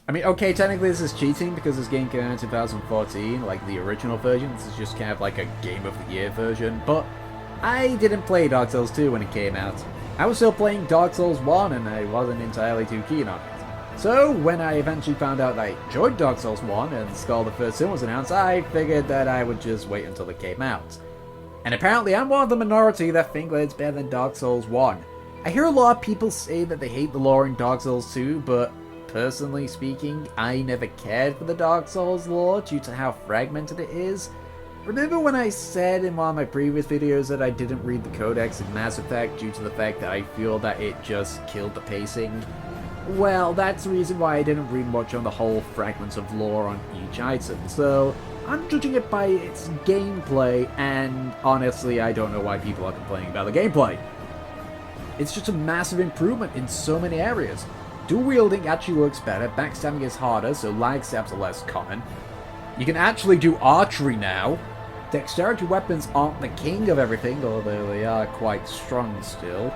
I mean, okay, technically this is cheating because this game came out in 2014, like the original version. This is just kind of like a Game of the Year version, but I didn't play Dark Souls 2 when it came out. I was still playing Dark Souls 1 and I wasn't entirely too keen on it. So when I eventually found out I enjoyed Dark Souls 1 and Skull the First Sin was announced, I figured that I would just wait until it came out. And apparently I'm one of the minority that think that it's better than Dark Souls 1. I hear a lot of people say that they hate the lore in Dark Souls 2, but personally speaking, I never cared for the Dark Souls lore due to how fragmented it is. Remember when I said in one of my previous videos that I didn't read the Codex in Mass Effect due to the fact that I feel that it just killed the pacing? Well, that's the reason why I didn't read much on the whole fragments of lore on each item, so I'm judging it by its gameplay, and honestly, I don't know why people are complaining about the gameplay. It's just a massive improvement in so many areas. Dual wielding actually works better, backstabbing is harder, so lag stabs are less common. You can actually do archery now. Dexterity weapons aren't the king of everything, although they are quite strong still.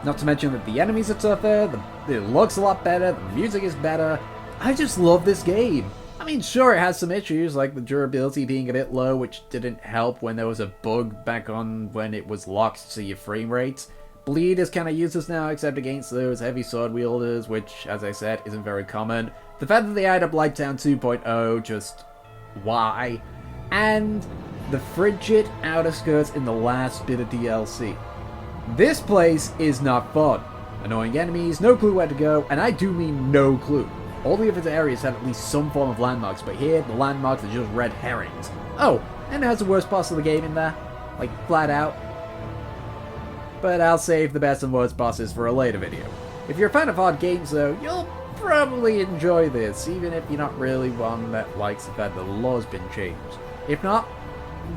Not to mention that the enemies are tougher, it looks a lot better, the music is better. I just love this game. I mean, sure, it has some issues, like the durability being a bit low, which didn't help when there was a bug back on when it was locked to your frame rate. Bleed is kind of useless now, except against those heavy sword wielders, which, as I said, isn't very common. The fact that they added up Blighttown 2.0, just why? And the frigid outer skirts in the last bit of DLC. This place is not fun. Annoying enemies, no clue where to go, and I do mean no clue. All the other areas have at least some form of landmarks, but here, the landmarks are just red herrings. Oh, and it has the worst boss of the game in there. Like, flat out. But I'll save the best and worst bosses for a later video. If you're a fan of hard games though, you'll probably enjoy this, even if you're not really one that likes the fact that the lore's been changed. If not,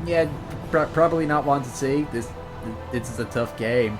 yeah, probably not one to see. This is a tough game.